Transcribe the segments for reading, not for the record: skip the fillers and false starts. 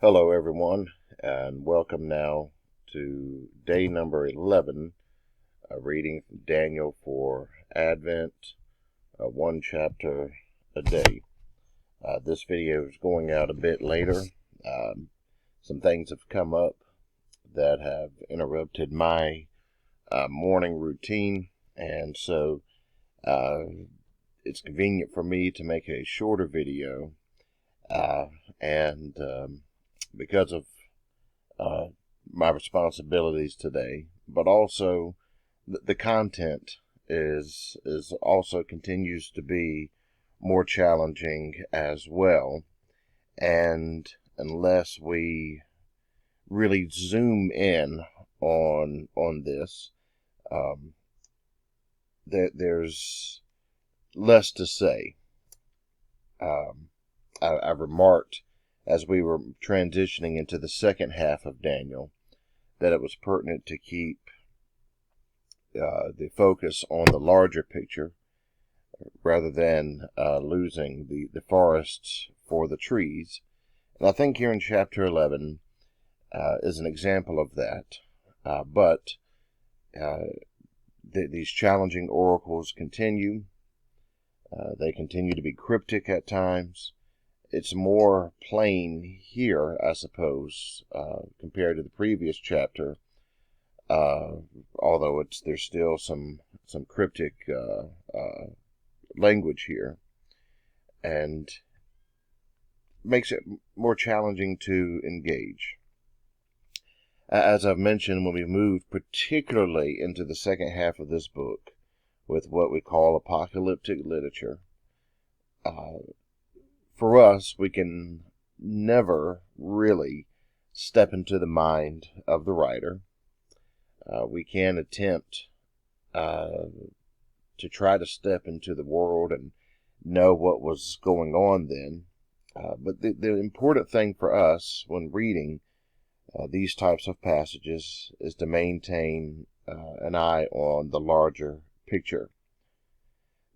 Hello, everyone, and welcome now to day number 11, reading from Daniel for Advent, one chapter a day. This video is going out a bit later. Some things have come up that have interrupted my morning routine, and so it's convenient for me to make a shorter video, and because of my responsibilities today, but also the content is also continues to be more challenging as well. And unless we really zoom in on this, there's less to say. I remarked as we were transitioning into the second half of Daniel that it was pertinent to keep the focus on the larger picture rather than losing the forests for the trees. And I think here in chapter 11 is an example of that. But these challenging oracles continue. They continue to be cryptic at times. It's more plain here, I suppose, compared to the previous chapter, although there's still some cryptic language here, and makes it more challenging to engage. As I've mentioned, when we move particularly into the second half of this book with what we call apocalyptic literature, for us, we can never really step into the mind of the writer. We can attempt to try to step into the world and know what was going on then. But the important thing for us when reading these types of passages is to maintain an eye on the larger picture.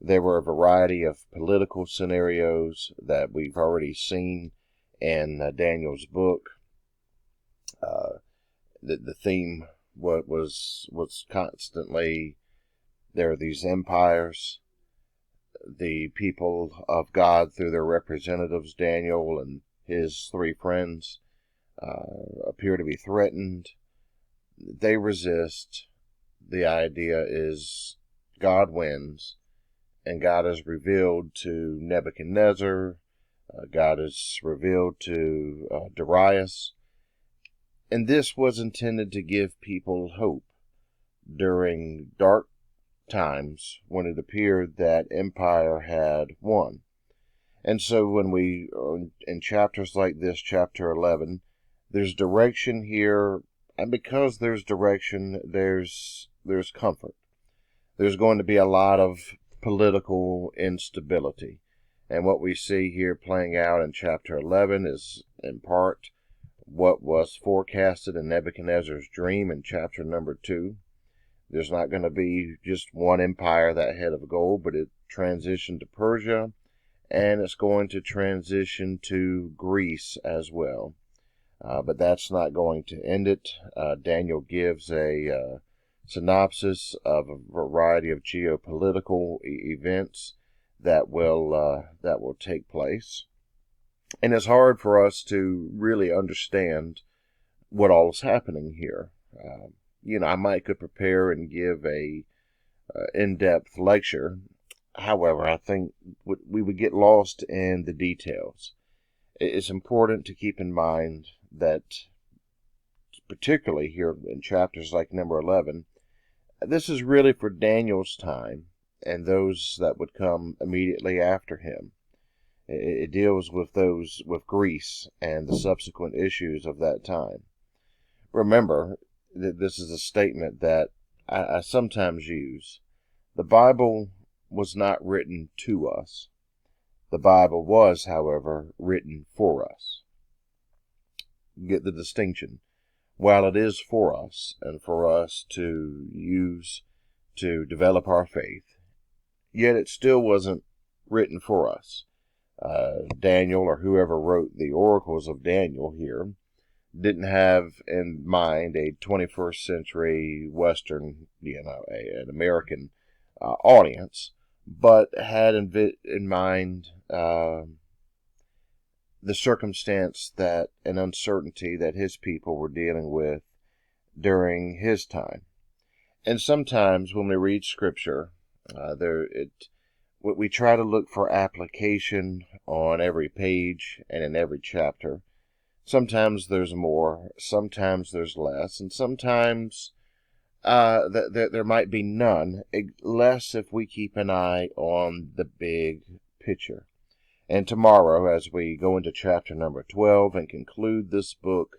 There were a variety of political scenarios that we've already seen in Daniel's book. The theme was constantly, there are these empires. The people of God, through their representatives, Daniel and his three friends, appear to be threatened. They resist. The idea is God wins. And God is revealed to Nebuchadnezzar. God is revealed to Darius. And this was intended to give people hope during dark times when it appeared that empire had won. And so when we, in chapters like this, chapter 11, there's direction here. And because there's direction, there's comfort. There's going to be a lot of political instability. And what we see here playing out in chapter 11 is in part what was forecasted in Nebuchadnezzar's dream in chapter number 2. There's not going to be just one empire, that head of gold, but it transitioned to Persia, and it's going to transition to Greece as well. But that's not going to end it. Daniel gives a synopsis of a variety of geopolitical events that will take place, and it's hard for us to really understand what all is happening here. I could prepare and give a in-depth lecture. However, I think we would get lost in the details. It's important to keep in mind that, particularly here in chapters like number 11, this is really for Daniel's time and those that would come immediately after him. It deals with those with Greece and the subsequent issues of that time. Remember that this is a statement that I sometimes use. The Bible was not written to us. The Bible was, however, written for us. Get the distinction. While it is for us and for us to use to develop our faith, yet it still wasn't written for us. Daniel, or whoever wrote the oracles of Daniel here, didn't have in mind a 21st century Western, an American audience, but had in mind the circumstance that an uncertainty that his people were dealing with during his time. And sometimes when we read Scripture, we try to look for application on every page and in every chapter. Sometimes there's more, sometimes there's less, and sometimes there might be none, less if we keep an eye on the big picture. And tomorrow, as we go into chapter number 12 and conclude this book,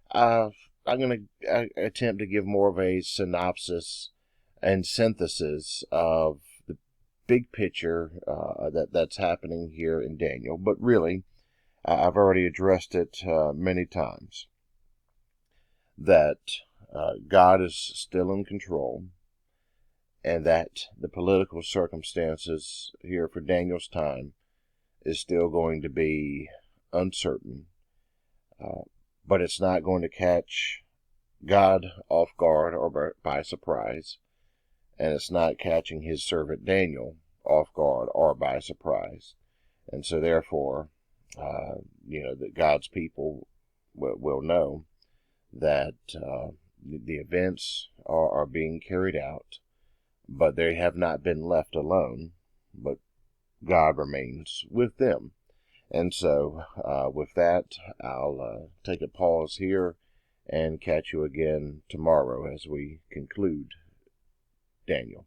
I'm going to attempt to give more of a synopsis and synthesis of the big picture that's happening here in Daniel. But really, I've already addressed it many times, that God is still in control, and that the political circumstances here for Daniel's time is still going to be uncertain, but it's not going to catch God off guard or by surprise, and it's not catching his servant Daniel off guard or by surprise. And so therefore, that God's people will know that the events are being carried out, but they have not been left alone, but God remains with them. And so with that, I'll take a pause here and catch you again tomorrow as we conclude Daniel.